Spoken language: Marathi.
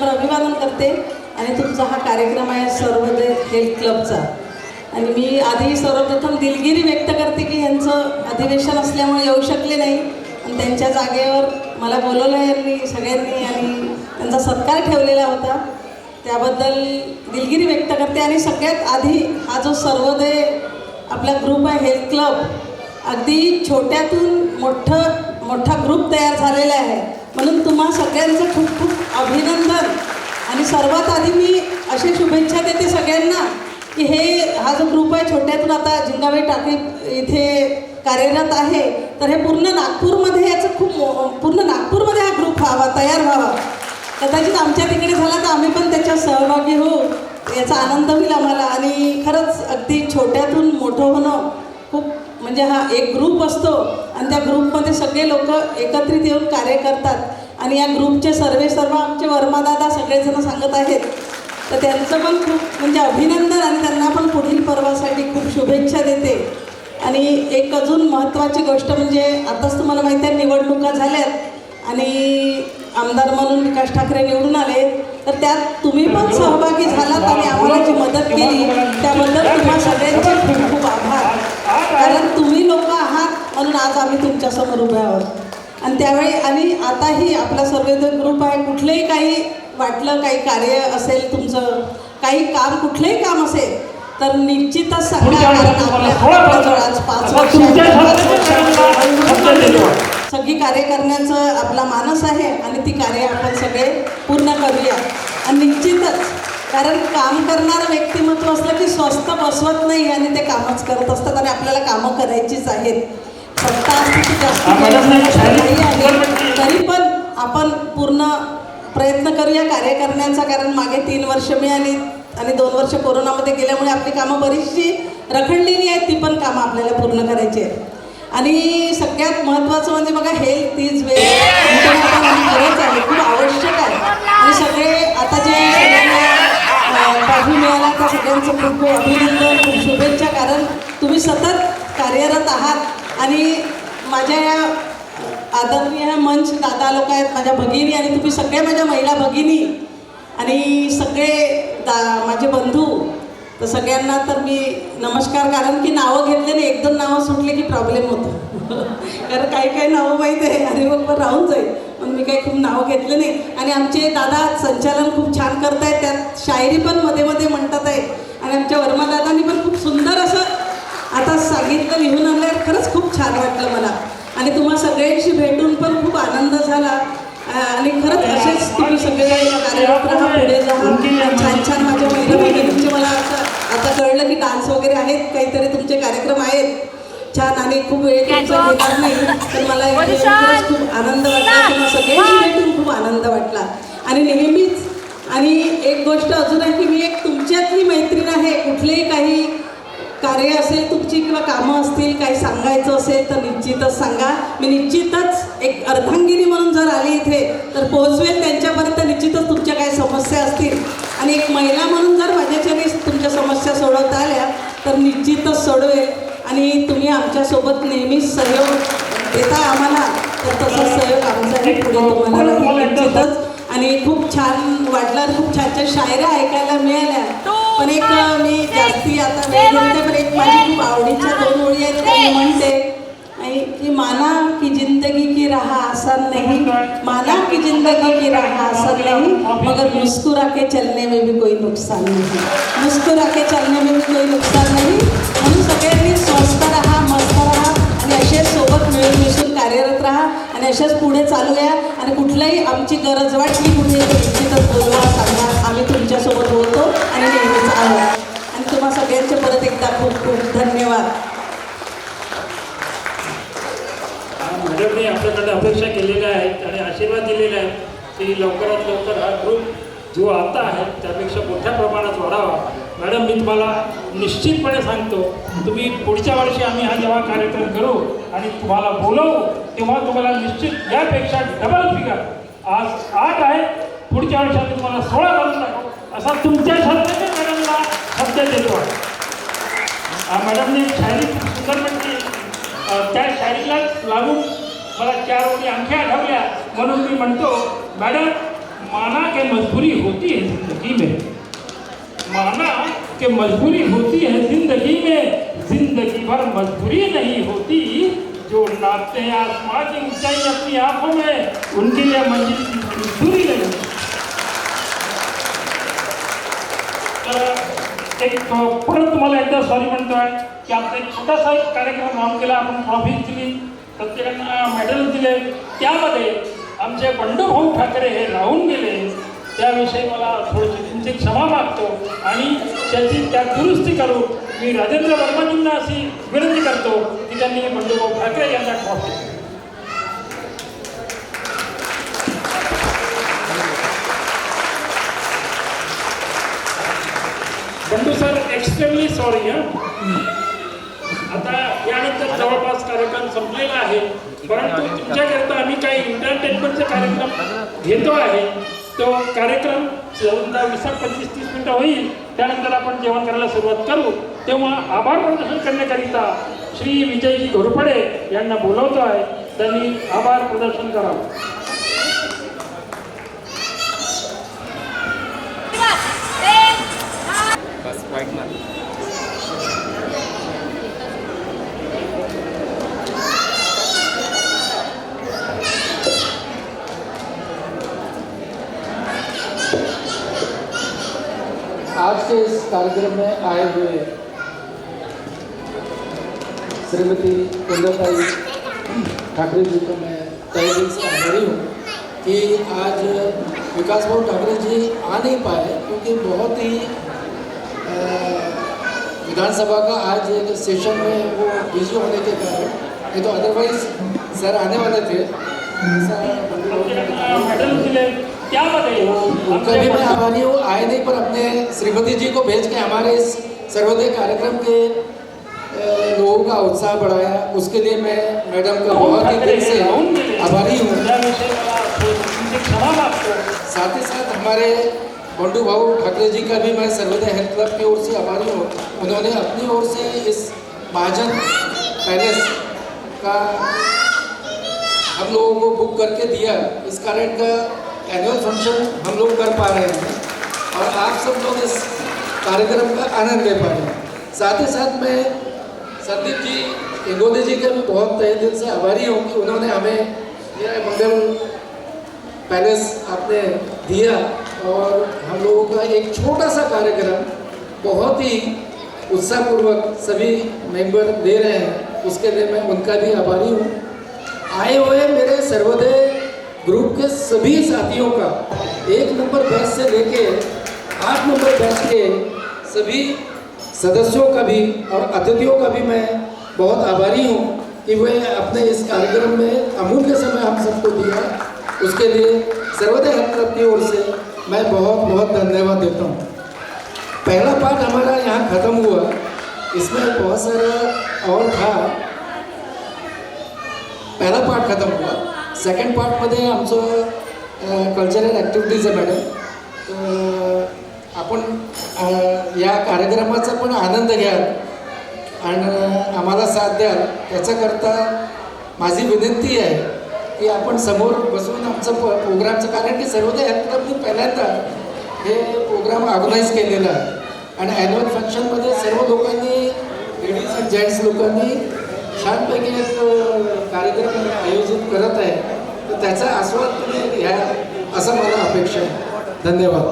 विनम्र अभिवादन करते आणि तुमचा हा कार्यक्रम आहे सर्वोदय हेल्थ क्लबचा. आणि मी आधी सर्वप्रथम दिलगिरी व्यक्त करते की यांचं अधिवेशन असल्यामुळे येऊ शकले नाही आणि त्यांच्या जागेवर मला बोलवलं यांनी सगळ्यांनी आणि त्यांचा सत्कार ठेवलेला होता, त्याबद्दल दिलगिरी व्यक्त करते. आणि सगळ्यात आधी हा जो सर्वोदय आपला ग्रुप आहे हेल्थ क्लब, अगदी छोट्यातून मोठा ग्रुप तयार झालेला आहे, म्हणून तुम्हा सगळ्यांचं खूप खूप अभिनंदन. आणि सर्वात आधी मी अशी शुभेच्छा देते सगळ्यांना की हा जो ग्रुप आहे छोट्यातून आता झिंगाबाई टाकळी इथे कार्यरत आहे, तर हे पूर्ण नागपूरमध्ये पूर्ण नागपूरमध्ये हा ग्रुप तयार व्हावा. कदाचित आमच्या तिकडे झाला तर आम्ही पण त्याच्यात सहभागी होऊ, याचा आनंद होईल आम्हाला. आणि खरंच अगदी छोट्यातून मोठं होणं खूप म्हणजे हा एक ग्रुप असतो आणि त्या ग्रुपमध्ये सगळे लोक एकत्रित येऊन कार्य करतात. आणि या ग्रुपचे सर्व आमचे वर्मादादा सगळेजण सांगत आहेत, तर त्यांचं पण खूप म्हणजे अभिनंदन आणि त्यांना पण पुढील पर्वासाठी खूप शुभेच्छा देते. आणि एक अजून महत्त्वाची गोष्ट म्हणजे आताच तुम्हाला माहिती आहे निवडणुका झाल्यात आणि आमदार म्हणून विकास ठाकरे निवडून आले, तर त्यात तुम्ही पण सहभागी झालात आणि आम्हाला जी मदत केली त्याबद्दल तुम्हा सगळ्यांचे खूप खूप आभार. कारण तुम्ही लोक आहात म्हणून आज आम्ही तुमच्यासमोर उभे आहोत. आणि त्यावेळी आणि आताही आपला सर्वोदय ग्रुप आहे, कुठलंही काही वाटलं, काही कार्य असेल तुमचं, काही काम कुठलंही काम असेल तर निश्चितच सांगा. कारण आपल्याजवळ आज 5 वर्ष सगळी कार्य करण्याचं आपला मानस आहे आणि ती कार्य आपण सगळे पूर्ण करूया. आणि निश्चितच कारण काम करणारं व्यक्तिमत्व असलं की स्वस्त बसवत नाही आणि ते कामच करत असतात आणि आपल्याला कामं करायचीच आहेत. सत्ता असते की जास्त नाही आहे, तरी पण आपण पूर्ण प्रयत्न करूया कार्य करण्याचा. कारण मागे 3 वर्ष मिळाली आणि 2 वर्ष कोरोनामध्ये गेल्यामुळे आपली कामं बरीचशी रखडलेली आहेत, ती पण कामं आपल्याला पूर्ण करायची आहेत. आणि सगळ्यात महत्त्वाचं म्हणजे बघा हेल्थ इज वेल्थ खरंच आहे, खूप आवश्यक आहे. आणि सगळे आता जे सगळ्यांना पाठवून मिळाला त्या सगळ्यांचं खूप खूप अभिनंदन, खूप शुभेच्छा. कारण तुम्ही सतत कार्यरत आहात आणि माझ्या या आदरणीय मंच दादा लोक आहेत, माझ्या भगिनी आणि तुम्ही सगळ्या माझ्या महिला भगिनी आणि सगळे माझे बंधू, तर सगळ्यांना तर मी नमस्कार. कारण की नावं घेतले नाही, एकदम नावं सुटले की प्रॉब्लेम होतो कारण काही नावं माहीत आहे आणि मग राहून जाईल, पण मी काही खूप नावं घेतले नाही. आणि आमचे दादा संचालन खूप छान करत आहेत, त्यात शायरी पण मध्ये मध्ये म्हणतात आहे. आणि आमच्या वर्मादादांनी पण खूप सुंदर असं आता सांगितलं, लिहून आणलं, खरंच खूप छान वाटलं मला. आणि तुम्हा सगळ्यांशी भेटून पण खूप आनंद झाला. आणि खरंच असेच तुम्ही सगळे कार्यरत राहा, पुढे जा. छान छान माझ्या महिला बहिणींचे मला आता कळलं की डान्स वगैरे आहेत, काहीतरी तुमचे कार्यक्रम आहेत छान. आणि खूप वेळ तुमचा घेणार नाही, तर मला खरंच खूप आनंद वाटला, तुम्हाला सगळ्यांशी भेटून खूप आनंद वाटला. आणि नेहमीच आणि एक गोष्ट अजून आहे की मी एक तुमच्यातली मैत्रीण आहे. कुठलेही काही कार्य असेल तुमची किंवा कामं असतील, काही सांगायचं असेल तर निश्चितच सांगा. मी निश्चितच एक अर्धांगिनी म्हणून जर आली इथे तर पोहोचवेल त्यांच्यापर्यंत. निश्चितच तुमच्या काही समस्या असतील आणि एक महिला म्हणून जर माझ्याच्याने तुमच्या समस्या सोडवता आल्या तर निश्चितच सोडवेल. आणि तुम्ही आमच्यासोबत नेहमीच सहयोग देता आम्हाला, तर तसाच सहयोग आमचाही पुढे तुम्हाला निश्चितच. आणि खूप छान वाटलं, खूप छान छान शायऱ्या ऐकायला मिळाल्या. पण एक मी जास्ती आता वेळ घेते, पण एक माझी खूप आवडीच्या 2 ओळी आहेत त्या मी म्हणते कि माना कि जिंदगी की राह आसान नहीं, माना कि जिंदगी की राह आसान नहीं, मगर मुस्कुरा के चलने में भी कोई नुकसान नहीं, मुस्कुरा के चलने में भी कोई नुकसान नहीं. म्हणून सगळ्यांनी स्वस्थ राहा, मस्त राहा आणि असेच सोबत मिळून मिसळून कार्यरत राहा आणि अशाच पुढे चालूया. आणि कुठल्याही आमची गरज वाटली कुठे निश्चितच बोलवा, सांगा, आम्ही तुमच्यासोबत बोलतो आणि नेहमीच आहोत. आणि तुम्हा सगळ्यांचे परत एकदा खूप खूप धन्यवाद. मॅडमने आपल्याकडे अपेक्षा केलेल्या आहेत आणि आशीर्वाद दिलेले आहेत की लवकरात लवकर हा ग्रुप जो आता आहे त्यापेक्षा मोठ्या प्रमाणात वाढावा. मॅडम मी तुम्हाला निश्चितपणे सांगतो, तुम्ही पुढच्या वर्षी आम्ही हा जेव्हा कार्यक्रम करू आणि तुम्हाला बोलवू तेव्हा तुम्हाला निश्चित यापेक्षा डबल फिगर, आज 8 आहे, पुढच्या वर्षी आम्ही तुम्हाला 16 करून टाकू असा तुमच्या शब्दाने मॅडमला शब्द देतो आहे. मॅडमने शायरी सुंदर म्हटली, त्या शायरीलाच लागून मला 4 ओळी आणखी आठवल्या. म्हणून मी म्हणतो मॅडम माना कि मजबूरी होती है जिंदगी में, माना कि मजबूरी होती है जिंदगी में, जिंदगी भर मजबूरी नहीं होती। जो नापते हैं आसमां की ऊंचाई अपनी आंखों में, उनके लिए मंजिल की बड़ी दूरी नहीं होती। एक परत तुम्हाला एकदा सॉरी म्हणतोय की आपला एक छोटासा कार्यक्रम राहून गेला, आपण ट्रॉफी दिली, प्रत्येकांना मेडल दिले, त्यामध्ये आमचे बंडूभाऊ ठाकरे हे राहून गेले, त्याविषयी मला थोडीशी त्यांची क्षमा मागतो आणि त्या दुरुस्ती करू मी राजेंद्र वर्माजींना अशी विनंती करतो की त्यांनी बंडूभाऊ ठाकरे यांना trophy. Bandu sir extremely sorry. आता यानंतर जवळपास कार्यक्रम संपलेला आहे, परंतु तुमच्याकरता आम्ही काही एंटरटेनमेंटचे कार्यक्रम घेतो आहे. तो कार्यक्रम 20-25-30 मिनिटं होईल, त्यानंतर आपण जेवण करायला सुरुवात करू. तेव्हा आभार प्रदर्शन करण्याकरिता श्री विजयजी घोरपडे यांना बोलवतो आहे, त्यांनी आभार प्रदर्शन करावं. आज के इस कार्यक्रम में आए हुए श्रीमती कुंदनताई ठाकरे जी को मैं तहे दिल से आभारी हूँ कि आज विकास भाऊ ठाकरे जी आ नहीं पाए, क्योंकि बहुत ही विधानसभा का आज एक सेशन में वो बिजी होने के कारण, नहीं तो अदरवाइज सर आने वाले थे. मेडल दिले त्यामध्ये उनका भी मैं आभारी हूँ, आए नहीं पर अपने श्रीमती जी को भेज के हमारे इस सर्वोदय कार्यक्रम के लोगों का उत्साह बढ़ाया, उसके लिए मैं मैडम का बहुत ही दिल से आभारी हूँ. साथ ही साथ हमारे बंडू भाऊ ठाकरे जी का भी मैं सर्वोदय हेल्थ क्लब की ओर से आभारी हूँ. उन्होंने अपनी ओर से इस महाजन पैलेस का हम लोगों को बुक करके दिया. इस कारण का एनुअल फंक्शन हम लोग कर पा रहे हैं और आप सब लोग इस कार्यक्रम का आनंद ले पा रहे हैं. साथ ही साथ मैं संदीप जी इंगोदे जी का भी बहुत तहे दिल से आभारी हूँ कि उन्होंने हमें यह मंगल पैलेस आपने दिया और हम लोगों का एक छोटा सा कार्यक्रम बहुत ही उत्साहपूर्वक सभी मेंबर दे रहे हैं, उसके लिए मैं उनका भी आभारी हूँ. आए हुए मेरे सर्वोदय ग्रुप के सभी साथियों का 1 नंबर बैच से लेके 8 नंबर बैच के सभी सदस्यों का भी और अतिथियों का भी मैं बहुत आभारी हूँ कि वे अपने इस कार्यक्रम में अमूल्य समय हम सबको दिया. उसके लिए सर्वोदय हेल्थ क्लब की ओर से मैं बहुत बहुत धन्यवाद देता हूँ. पहला पार्ट हमारा यहाँ ख़त्म हुआ, इसमें बहुत सारा और था. पहला पार्ट खत्म हुआ. सेकंड पार्टमध्ये आमचं कल्चरल ॲक्टिव्हिटीज आहे मॅडम. तर आपण या कार्यक्रमाचा पण आनंद घ्याल आणि आम्हाला साथ द्याल, याच्याकरता माझी विनंती आहे की आपण समोर बसून आमचं प्रोग्रामचं, कारण की सर्वोदय हेल्थ क्लबने पहिल्यांदा हे प्रोग्राम ऑर्गनाईज केलेला आहे आणि ॲन्युअल फंक्शनमध्ये सर्व लोकांनी, लेडीज अँड जेंट्स लोकांनी छानपैकी एक कार्यक्रम आयोजित करत आहे. तर त्याचा आस्वाद तुम्ही घ्या असं मला अपेक्षा आहे. धन्यवाद.